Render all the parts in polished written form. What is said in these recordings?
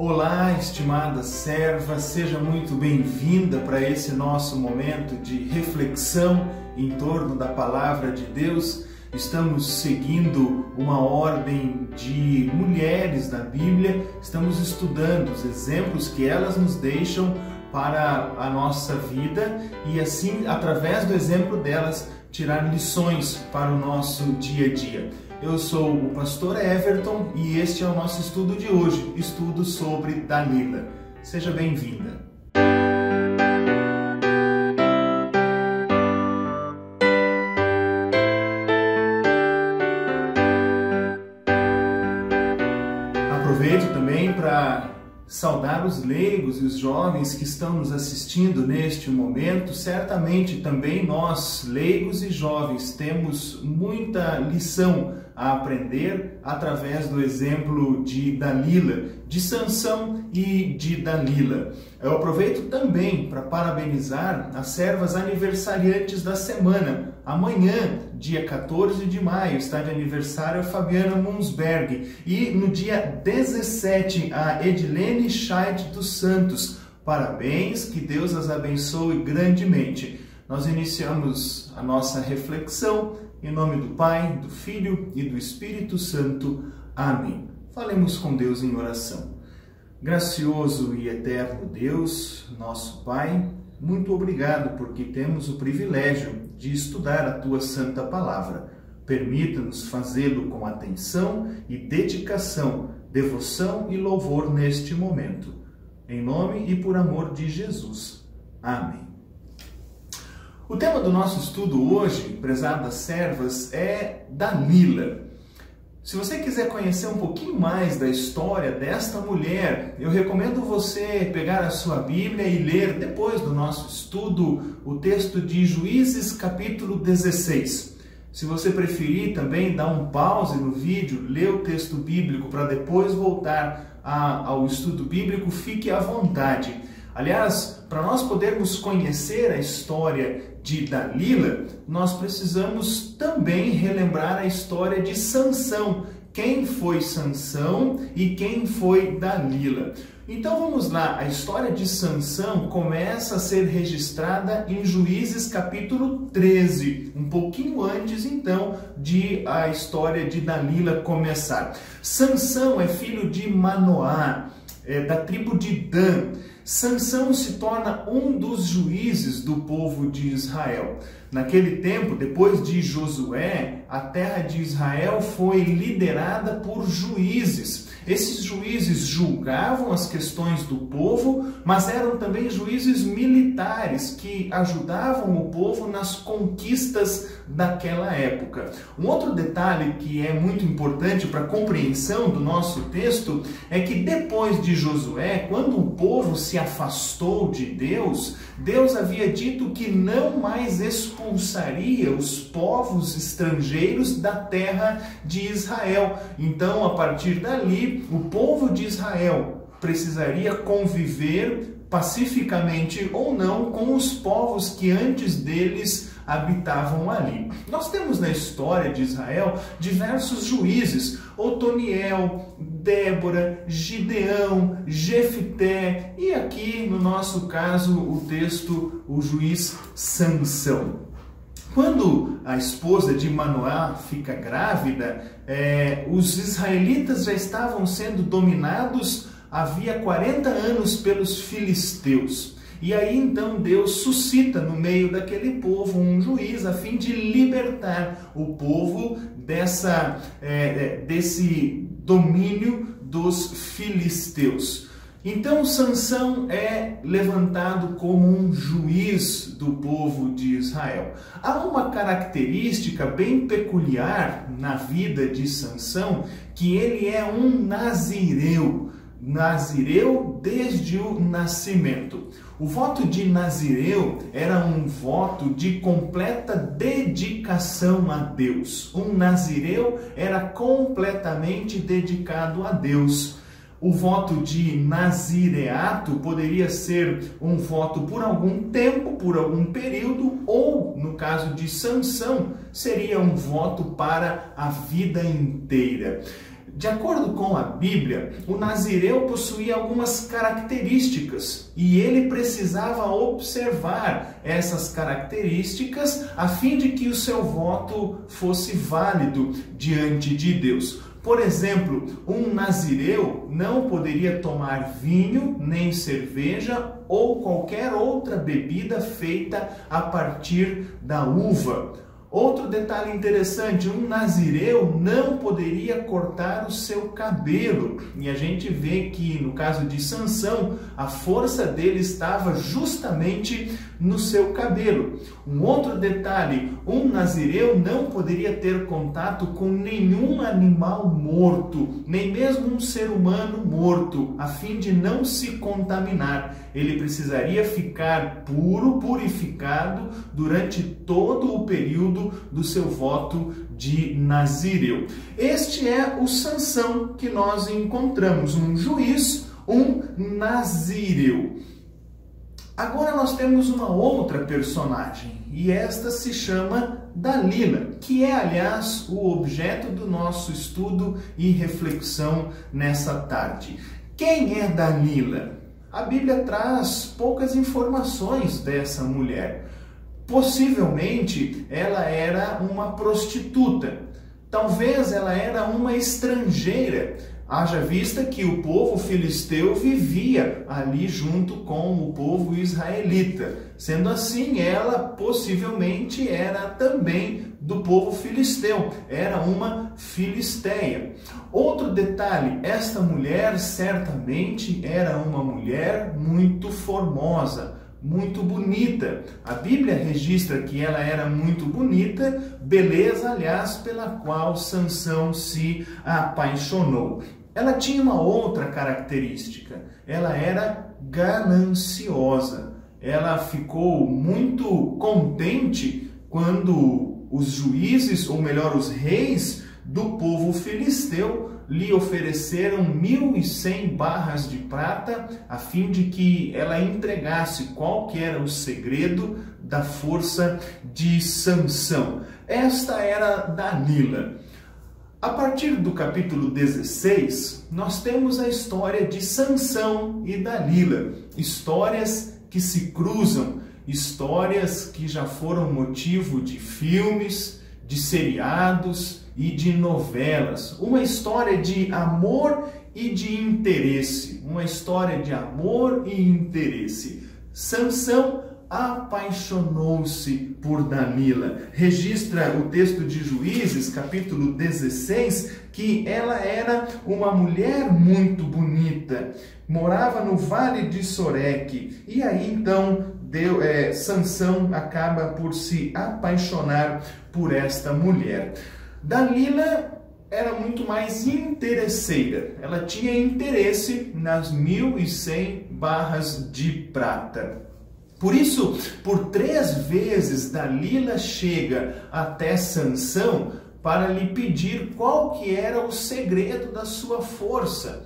Olá, estimada serva, seja muito bem-vinda para esse nosso momento de reflexão em torno da Palavra de Deus. Estamos seguindo uma ordem de mulheres da Bíblia, estamos estudando os exemplos que elas nos deixam para a nossa vida e assim, através do exemplo delas, tirar lições para o nosso dia a dia. Eu sou o pastor Everton e este é o nosso estudo de hoje, estudo sobre Dalila. Seja bem-vinda. Aproveito também para saudar os leigos e os jovens que estão nos assistindo neste momento. Certamente também nós, leigos e jovens, temos muita lição a aprender através do exemplo de Dalila, de Sansão e de Dalila. Eu aproveito também para parabenizar as servas aniversariantes da semana. Amanhã, dia 14 de maio, está de aniversário a Fabiana Munsberg e no dia 17 a Edilene Scheid dos Santos. Parabéns, que Deus as abençoe grandemente. Nós iniciamos a nossa reflexão em nome do Pai, do Filho e do Espírito Santo. Amém. Falemos com Deus em oração. Gracioso e eterno Deus, nosso Pai, muito obrigado porque temos o privilégio de estudar a Tua Santa Palavra. Permita-nos fazê-lo com atenção e dedicação, devoção e louvor neste momento. Em nome e por amor de Jesus. Amém. O tema do nosso estudo hoje, prezadas servas, é Dalila. Se você quiser conhecer um pouquinho mais da história desta mulher, eu recomendo você pegar a sua Bíblia e ler, depois do nosso estudo, o texto de Juízes, capítulo 16. Se você preferir também, dá um pause no vídeo, lê o texto bíblico para depois voltar ao estudo bíblico, fique à vontade. Aliás, para nós podermos conhecer a história de Dalila, nós precisamos também relembrar a história de Sansão. Quem foi Sansão e quem foi Dalila? Então vamos lá, a história de Sansão começa a ser registrada em Juízes capítulo 13, um pouquinho antes então de a história de Dalila começar. Sansão é filho de Manoá, da tribo de Dan. Sansão se torna um dos juízes do povo de Israel. Naquele tempo, depois de Josué, a terra de Israel foi liderada por juízes. Esses juízes julgavam as questões do povo, mas eram também juízes militares que ajudavam o povo nas conquistas daquela época. Um outro detalhe que é muito importante para a compreensão do nosso texto é que depois de Josué, quando o povo se afastou de Deus, Deus havia dito que não mais expulsaria os povos estrangeiros da terra de Israel. Então, a partir dali, o povo de Israel precisaria conviver pacificamente ou não com os povos que antes deles habitavam ali. Nós temos na história de Israel diversos juízes: Otoniel, Débora, Gideão, Jefté e aqui no nosso caso o texto, o juiz Sansão. Quando a esposa de Manoá fica grávida, os israelitas já estavam sendo dominados havia 40 anos pelos filisteus. E aí então Deus suscita no meio daquele povo um juiz a fim de libertar o povo desse domínio dos filisteus. Então Sansão é levantado como um juiz do povo de Israel. Há uma característica bem peculiar na vida de Sansão, que ele é um nazireu. Nazireu desde o nascimento. O voto de nazireu era um voto de completa dedicação a Deus. Um nazireu era completamente dedicado a Deus. O voto de nazireato poderia ser um voto por algum tempo, por algum período, ou, no caso de Sansão, seria um voto para a vida inteira. De acordo com a Bíblia, o nazireu possuía algumas características e ele precisava observar essas características a fim de que o seu voto fosse válido diante de Deus. Por exemplo, um nazireu não poderia tomar vinho, nem cerveja ou qualquer outra bebida feita a partir da uva. Outro detalhe interessante, um nazireu não poderia cortar o seu cabelo. E a gente vê que no caso de Sansão, a força dele estava justamente no seu cabelo. Um outro detalhe, um nazireu não poderia ter contato com nenhum animal morto, nem mesmo um ser humano morto, a fim de não se contaminar. Ele precisaria ficar puro, purificado durante todo o período do seu voto de nazireu. Este é o Sansão que nós encontramos, um juiz, um nazireu. Agora nós temos uma outra personagem, e esta se chama Dalila, que é, aliás, o objeto do nosso estudo e reflexão nessa tarde. Quem é Dalila? A Bíblia traz poucas informações dessa mulher. Possivelmente ela era uma prostituta, talvez ela era uma estrangeira, haja vista que o povo filisteu vivia ali junto com o povo israelita. Sendo assim, ela possivelmente era também do povo filisteu, era uma filisteia. Outro detalhe, esta mulher certamente era uma mulher muito formosa, muito bonita. A Bíblia registra que ela era muito bonita, beleza, aliás, pela qual Sansão se apaixonou. Ela tinha uma outra característica, ela era gananciosa. Ela ficou muito contente quando os juízes, ou melhor, os reis do povo filisteu lhe ofereceram 1.100 barras de prata a fim de que ela entregasse qual que era o segredo da força de Sansão. Esta era Dalila. A partir do capítulo 16, nós temos a história de Sansão e Dalila, histórias que se cruzam, histórias que já foram motivo de filmes, de seriados e de novelas. Uma história de amor e de interesse. Uma história de amor e interesse. Sansão apaixonou-se por Dalila. Registra o texto de Juízes, capítulo 16, que ela era uma mulher muito bonita. Morava no vale de Soreque. E aí então Sansão acaba por se apaixonar por esta mulher. Dalila era muito mais interesseira. Ela tinha interesse nas 1.100 barras de prata. Por isso, por 3 vezes, Dalila chega até Sansão para lhe pedir qual que era o segredo da sua força.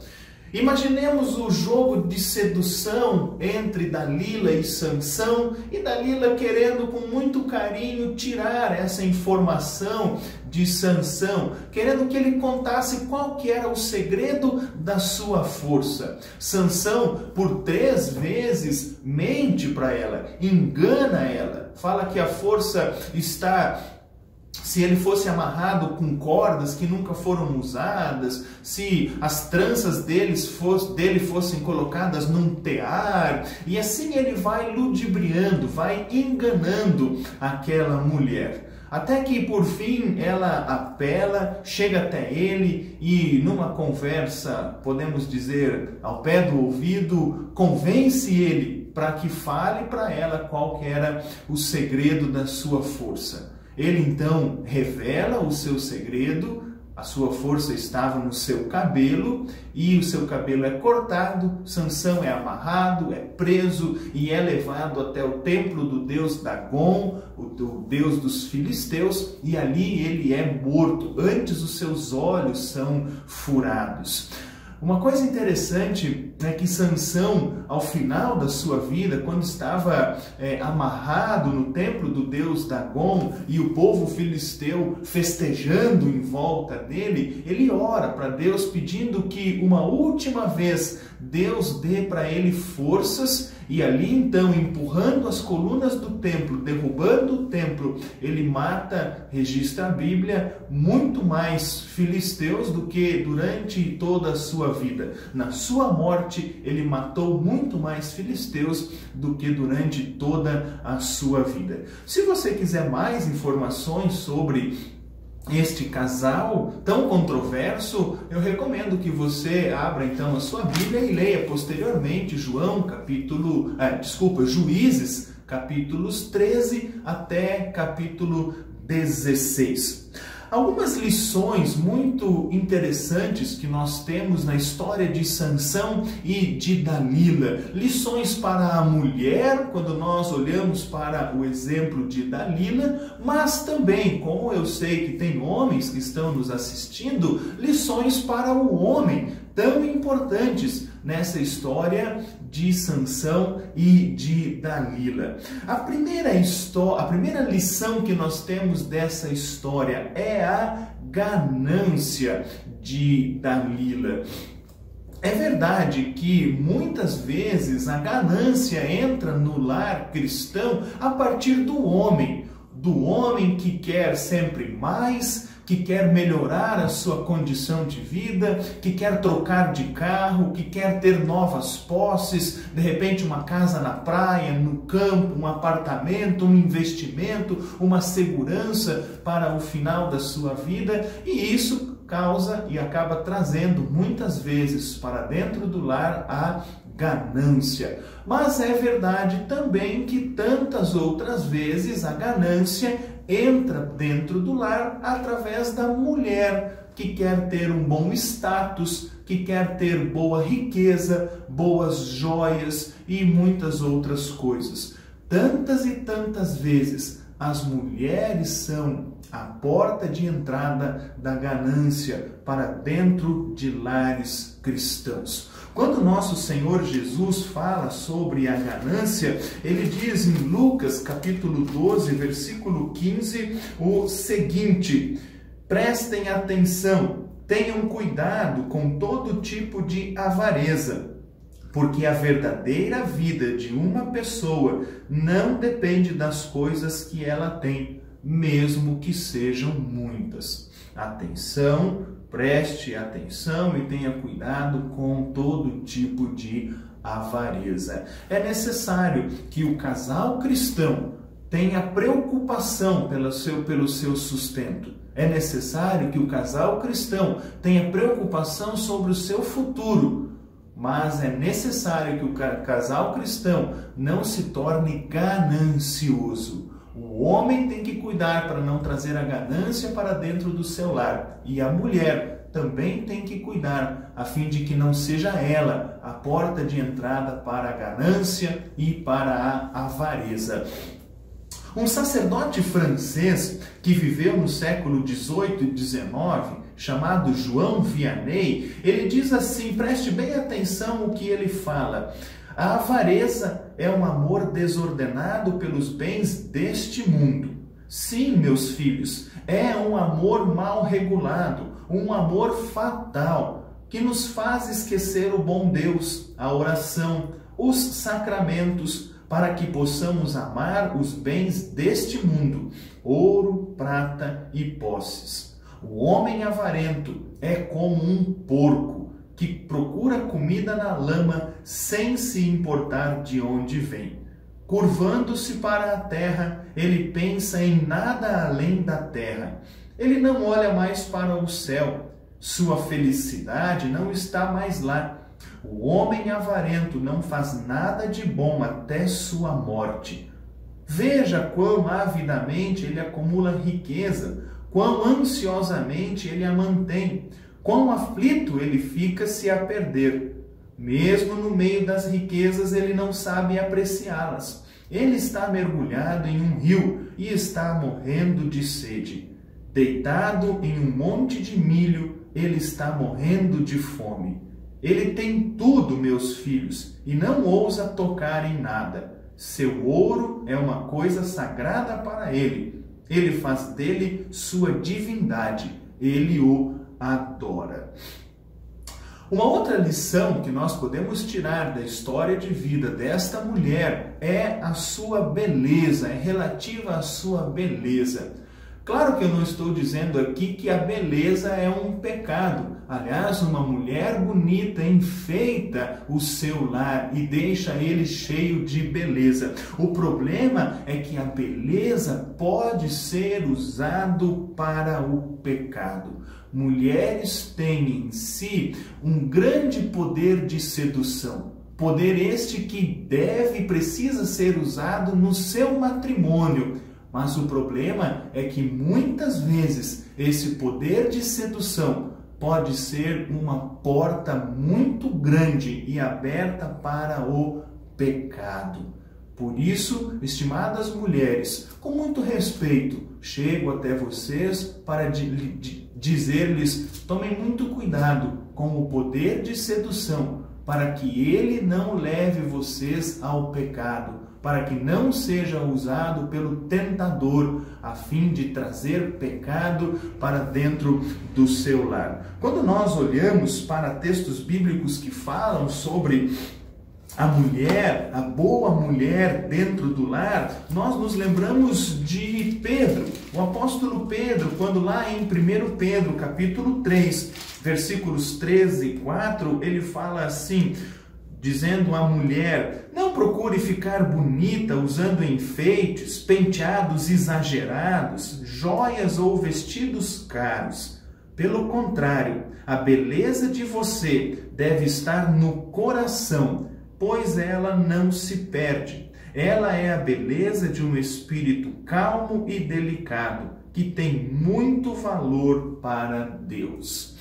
Imaginemos o jogo de sedução entre Dalila e Sansão, e Dalila querendo com muito carinho tirar essa informação de Sansão, querendo que ele contasse qual que era o segredo da sua força. Sansão, por 3 vezes, mente para ela, engana ela, fala que a força está... Se ele fosse amarrado com cordas que nunca foram usadas, se as tranças dele fossem colocadas num tear, e assim ele vai ludibriando, vai enganando aquela mulher. Até que por fim ela apela, chega até ele e numa conversa, podemos dizer, ao pé do ouvido, convence ele para que fale para ela qual que era o segredo da sua força. Ele então revela o seu segredo, a sua força estava no seu cabelo e o seu cabelo é cortado, Sansão é amarrado, é preso e é levado até o templo do deus Dagon, o deus dos filisteus, e ali ele é morto, antes os seus olhos são furados. Uma coisa interessante é que Sansão, ao final da sua vida, quando estava amarrado no templo do deus Dagon e o povo filisteu festejando em volta dele, ele ora para Deus pedindo que uma última vez Deus dê para ele forças, e ali então, empurrando as colunas do templo, derrubando o templo, ele mata, registra a Bíblia, muito mais filisteus do que durante toda a sua vida. Na sua morte, ele matou muito mais filisteus do que durante toda a sua vida. Se você quiser mais informações sobre este casal tão controverso, eu recomendo que você abra então a sua Bíblia e leia posteriormente Juízes, capítulos 13 até capítulo 16. Algumas lições muito interessantes que nós temos na história de Sansão e de Dalila. Lições para a mulher, quando nós olhamos para o exemplo de Dalila, mas também, como eu sei que tem homens que estão nos assistindo, lições para o homem, tão importantes nessa história de Sansão e de Dalila. A primeira lição que nós temos dessa história é a ganância de Dalila. É verdade que muitas vezes a ganância entra no lar cristão a partir do homem que quer sempre mais, que quer melhorar a sua condição de vida, que quer trocar de carro, que quer ter novas posses, de repente uma casa na praia, no campo, um apartamento, um investimento, uma segurança para o final da sua vida, e isso causa e acaba trazendo muitas vezes para dentro do lar a ganância. Mas é verdade também que tantas outras vezes a ganância entra dentro do lar através da mulher que quer ter um bom status, que quer ter boa riqueza, boas joias e muitas outras coisas. Tantas e tantas vezes as mulheres são a porta de entrada da ganância para dentro de lares cristãos. Quando nosso Senhor Jesus fala sobre a ganância, ele diz em Lucas capítulo 12, versículo 15, o seguinte: prestem atenção, tenham cuidado com todo tipo de avareza, porque a verdadeira vida de uma pessoa não depende das coisas que ela tem, mesmo que sejam muitas. Atenção, preste atenção e tenha cuidado com todo tipo de avareza. É necessário que o casal cristão tenha preocupação pelo seu sustento. É necessário que o casal cristão tenha preocupação sobre o seu futuro. Mas é necessário que o casal cristão não se torne ganancioso. O homem tem que cuidar para não trazer a ganância para dentro do seu lar. E a mulher também tem que cuidar, a fim de que não seja ela a porta de entrada para a ganância e para a avareza. Um sacerdote francês que viveu no século 18 e 19, chamado João Vianney, ele diz assim, preste bem atenção o que ele fala: a avareza é um amor desordenado pelos bens deste mundo. Sim, meus filhos, é um amor mal regulado, um amor fatal, que nos faz esquecer o bom Deus, a oração, os sacramentos, para que possamos amar os bens deste mundo, ouro, prata e posses. O homem avarento é como um porco, que procura comida na lama sem se importar de onde vem. Curvando-se para a terra, ele pensa em nada além da terra. Ele não olha mais para o céu. Sua felicidade não está mais lá. O homem avarento não faz nada de bom até sua morte. Veja quão avidamente ele acumula riqueza, quão ansiosamente ele a mantém, quão aflito ele fica se a perder. Mesmo no meio das riquezas, ele não sabe apreciá-las. Ele está mergulhado em um rio e está morrendo de sede. Deitado em um monte de milho, ele está morrendo de fome. Ele tem tudo, meus filhos, e não ousa tocar em nada. Seu ouro é uma coisa sagrada para ele. Ele faz dele sua divindade. Ele o adora. Uma outra lição que nós podemos tirar da história de vida desta mulher é a sua beleza, é relativa à sua beleza. Claro que eu não estou dizendo aqui que a beleza é um pecado. Aliás, uma mulher bonita enfeita o seu lar e deixa ele cheio de beleza. O problema é que a beleza pode ser usado para o pecado. Mulheres têm em si um grande poder de sedução. Poder este que deve e precisa ser usado no seu matrimônio. Mas o problema é que muitas vezes esse poder de sedução pode ser uma porta muito grande e aberta para o pecado. Por isso, estimadas mulheres, com muito respeito, chego até vocês para dizer-lhes: tomem muito cuidado com o poder de sedução, para que ele não leve vocês ao pecado, para que não seja usado pelo tentador, a fim de trazer pecado para dentro do seu lar. Quando nós olhamos para textos bíblicos que falam sobre a mulher, a boa mulher dentro do lar, nós nos lembramos de Pedro, o apóstolo Pedro, quando lá em 1 Pedro, capítulo 3, versículos 13 e 4, ele fala assim, dizendo à mulher: não procure ficar bonita usando enfeites, penteados exagerados, joias ou vestidos caros. Pelo contrário, a beleza de você deve estar no coração, pois ela não se perde. Ela é a beleza de um espírito calmo e delicado, que tem muito valor para Deus.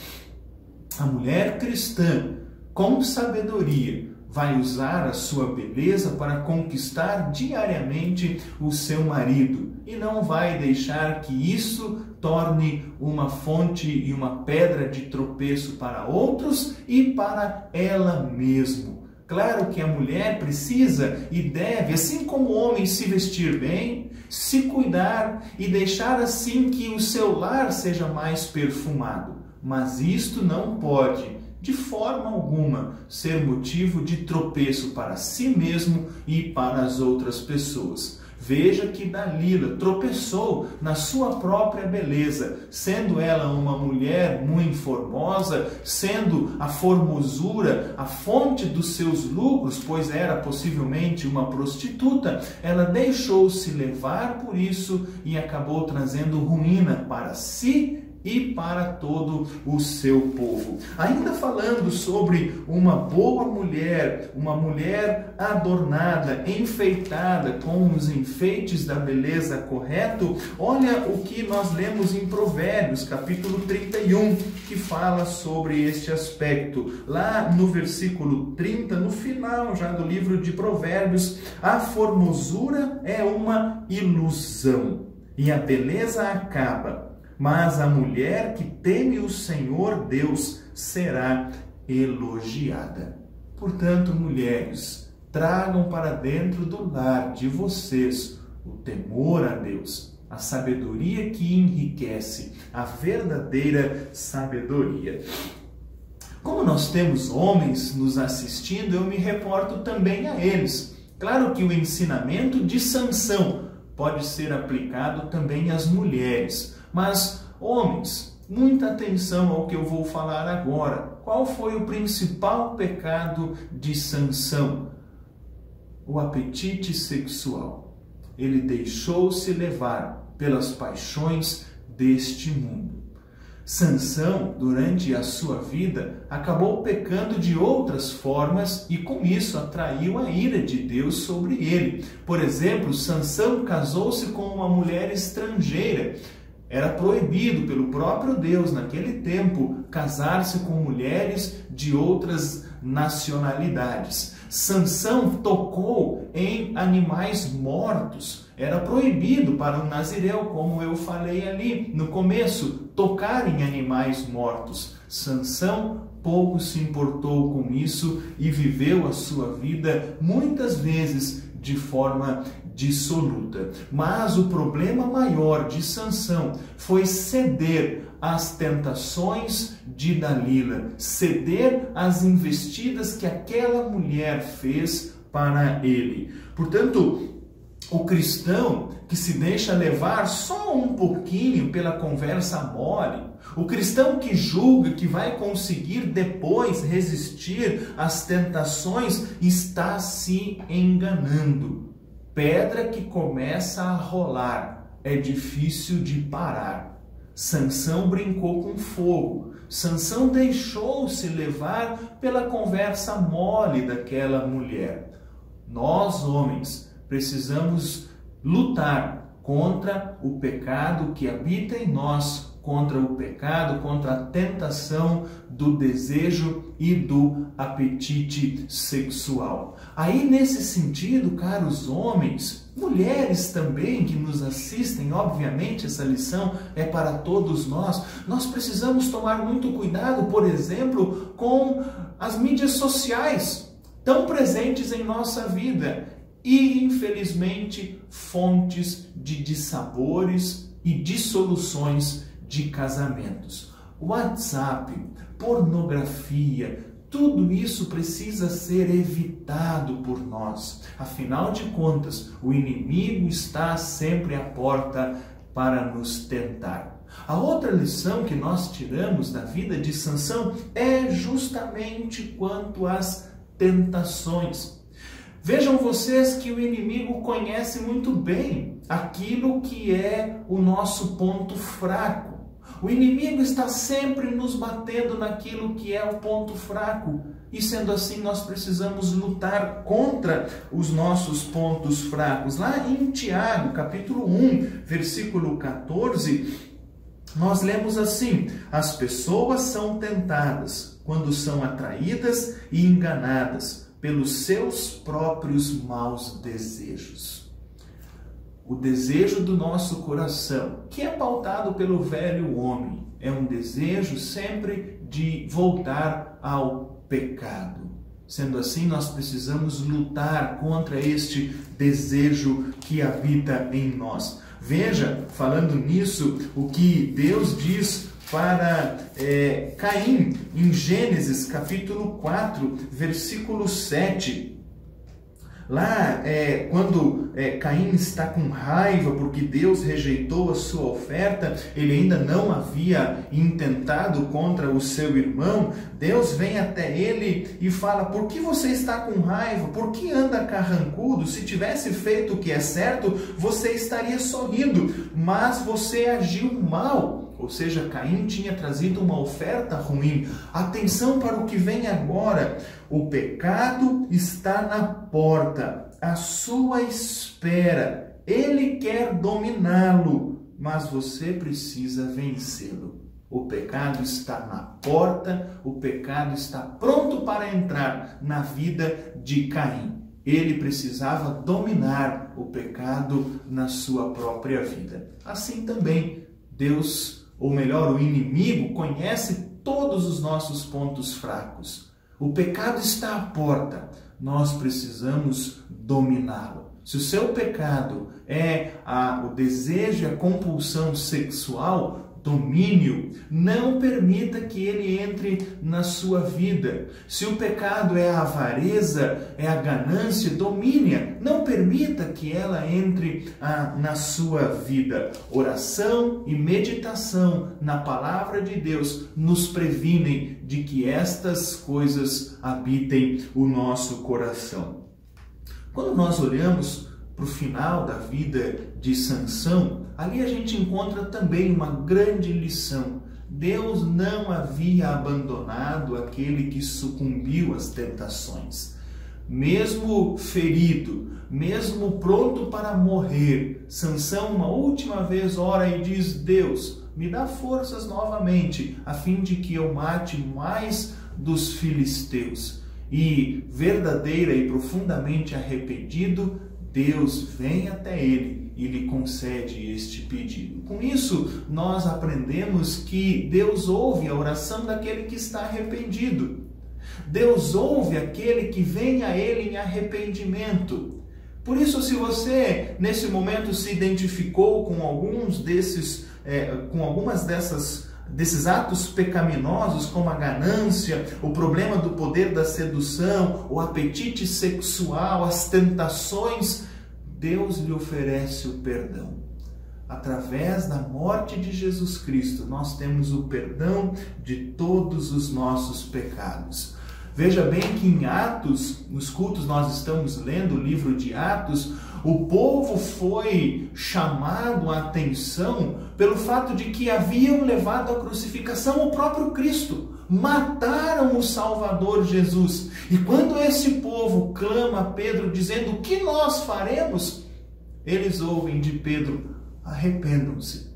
A mulher cristã, com sabedoria, vai usar a sua beleza para conquistar diariamente o seu marido e não vai deixar que isso torne uma fonte e uma pedra de tropeço para outros e para ela mesma. Claro que a mulher precisa e deve, assim como o homem, se vestir bem, se cuidar e deixar assim que o seu lar seja mais perfumado. Mas isto não pode, de forma alguma, ser motivo de tropeço para si mesmo e para as outras pessoas. Veja que Dalila tropeçou na sua própria beleza, sendo ela uma mulher muito formosa, sendo a formosura a fonte dos seus lucros, pois era possivelmente uma prostituta. Ela deixou-se levar por isso e acabou trazendo ruína para si e para todo o seu povo. Ainda falando sobre uma boa mulher, uma mulher adornada, enfeitada com os enfeites da beleza correto, olha o que nós lemos em Provérbios, capítulo 31, que fala sobre este aspecto. Lá no versículo 30, no final já do livro de Provérbios, a formosura é uma ilusão e a beleza acaba. Mas a mulher que teme o Senhor Deus será elogiada. Portanto, mulheres, tragam para dentro do lar de vocês o temor a Deus, a sabedoria que enriquece, a verdadeira sabedoria. Como nós temos homens nos assistindo, eu me reporto também a eles. Claro que o ensinamento de Sansão pode ser aplicado também às mulheres. Mas, homens, muita atenção ao que eu vou falar agora. Qual foi o principal pecado de Sansão? O apetite sexual. Ele deixou-se levar pelas paixões deste mundo. Sansão, durante a sua vida, acabou pecando de outras formas e com isso atraiu a ira de Deus sobre ele. Por exemplo, Sansão casou-se com uma mulher estrangeira. Era proibido pelo próprio Deus, naquele tempo, casar-se com mulheres de outras nacionalidades. Sansão tocou em animais mortos. Era proibido para um nazireu, como eu falei ali no começo, tocar em animais mortos. Sansão pouco se importou com isso e viveu a sua vida muitas vezes de forma dissoluta. Mas o problema maior de Sansão foi ceder às tentações de Dalila, ceder às investidas que aquela mulher fez para ele. Portanto, o cristão que se deixa levar só um pouquinho pela conversa mole, o cristão que julga que vai conseguir depois resistir às tentações, está se enganando. Pedra que começa a rolar é difícil de parar. Sansão brincou com fogo. Sansão deixou-se levar pela conversa mole daquela mulher. Nós, homens, precisamos lutar contra o pecado que habita em nós, contra o pecado, contra a tentação do desejo e do apetite sexual. Aí, nesse sentido, caros homens, mulheres também que nos assistem, obviamente essa lição é para todos nós. Nós precisamos tomar muito cuidado, por exemplo, com as mídias sociais, tão presentes em nossa vida e, infelizmente, fontes de dissabores e dissoluções de casamentos. WhatsApp, pornografia, tudo isso precisa ser evitado por nós. Afinal de contas, o inimigo está sempre à porta para nos tentar. A outra lição que nós tiramos da vida de Sansão é justamente quanto às tentações. Vejam vocês que o inimigo conhece muito bem aquilo que é o nosso ponto fraco. O inimigo está sempre nos batendo naquilo que é o ponto fraco. E sendo assim, nós precisamos lutar contra os nossos pontos fracos. Lá em Tiago, capítulo 1, versículo 14, nós lemos assim: as pessoas são tentadas quando são atraídas e enganadas pelos seus próprios maus desejos. O desejo do nosso coração, que é pautado pelo velho homem, é um desejo sempre de voltar ao pecado. Sendo assim, nós precisamos lutar contra este desejo que habita em nós. Veja, falando nisso, o que Deus diz para Caim, em Gênesis capítulo 4, versículo 7. Lá, quando Caim está com raiva porque Deus rejeitou a sua oferta, ele ainda não havia intentado contra o seu irmão, Deus vem até ele e fala: por que você está com raiva? Por que anda carrancudo? Se tivesse feito o que é certo, você estaria sorrindo, mas você agiu mal. Ou seja, Caim tinha trazido uma oferta ruim. Atenção para o que vem agora. O pecado está na porta, à sua espera. Ele quer dominá-lo, mas você precisa vencê-lo. O pecado está na porta, o pecado está pronto para entrar na vida de Caim. Ele precisava dominar o pecado na sua própria vida. Assim também, Deus, ou melhor, o inimigo, conhece todos os nossos pontos fracos. O pecado está à porta, nós precisamos dominá-lo. Se o seu pecado é o desejo e a compulsão sexual, domínio, não permita que ele entre na sua vida. Se o pecado é a avareza, é a ganância, domine-a. Não permita que ela entre na sua vida. Oração e meditação na palavra de Deus nos previnem de que estas coisas habitem o nosso coração. Quando nós olhamos para o final da vida de Sansão, ali a gente encontra também uma grande lição. Deus não havia abandonado aquele que sucumbiu às tentações. Mesmo ferido, mesmo pronto para morrer, Sansão uma última vez ora e diz: Deus, me dá forças novamente, a fim de que eu mate mais dos filisteus. E, verdadeira e profundamente arrependido, Deus vem até ele e lhe concede este pedido. Com isso, nós aprendemos que Deus ouve a oração daquele que está arrependido. Deus ouve aquele que vem a ele em arrependimento. Por isso, se você, nesse momento, se identificou com alguns desses atos pecaminosos, como a ganância, o problema do poder da sedução, o apetite sexual, as tentações, Deus lhe oferece o perdão. Através da morte de Jesus Cristo, nós temos o perdão de todos os nossos pecados. Veja bem que em Atos, nos cultos nós estamos lendo o livro de Atos, o povo foi chamado a atenção pelo fato de que haviam levado à crucificação o próprio Cristo. Mataram o Salvador Jesus. E quando esse povo clama a Pedro dizendo: o que nós faremos? Eles ouvem de Pedro: arrependam-se,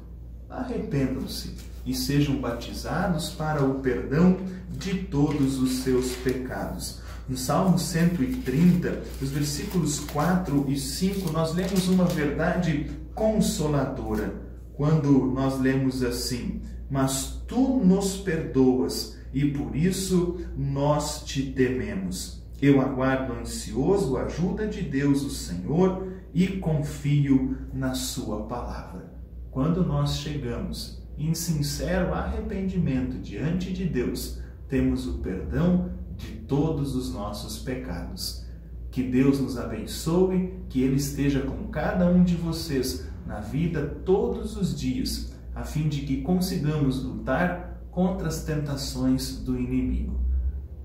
arrependam-se e sejam batizados para o perdão de todos os seus pecados. No Salmo 130, os versículos 4 e 5, nós lemos uma verdade consoladora, quando nós lemos assim: mas tu nos perdoas e por isso nós te tememos. Eu aguardo ansioso a ajuda de Deus, o Senhor, e confio na sua palavra. Quando nós chegamos em sincero arrependimento diante de Deus, temos o perdão de todos os nossos pecados. Que Deus nos abençoe, que Ele esteja com cada um de vocês na vida todos os dias, a fim de que consigamos lutar contra as tentações do inimigo.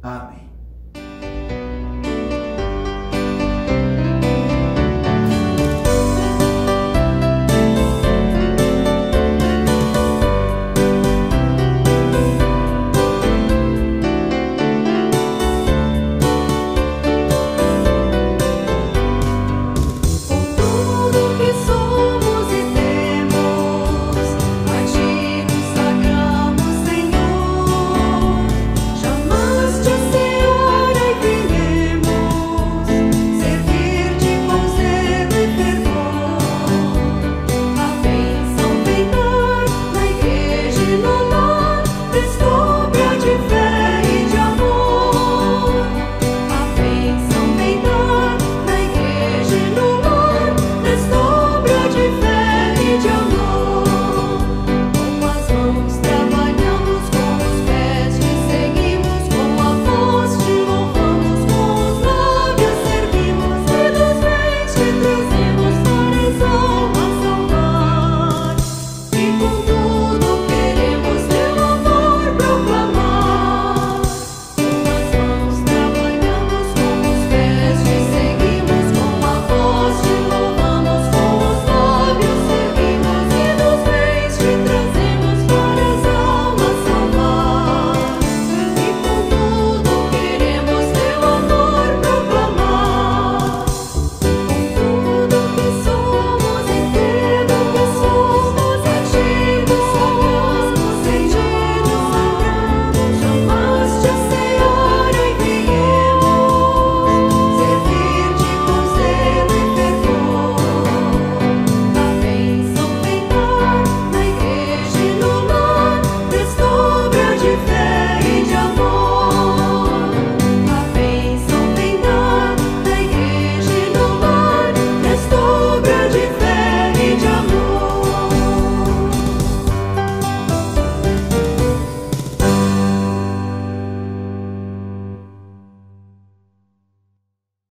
Amém.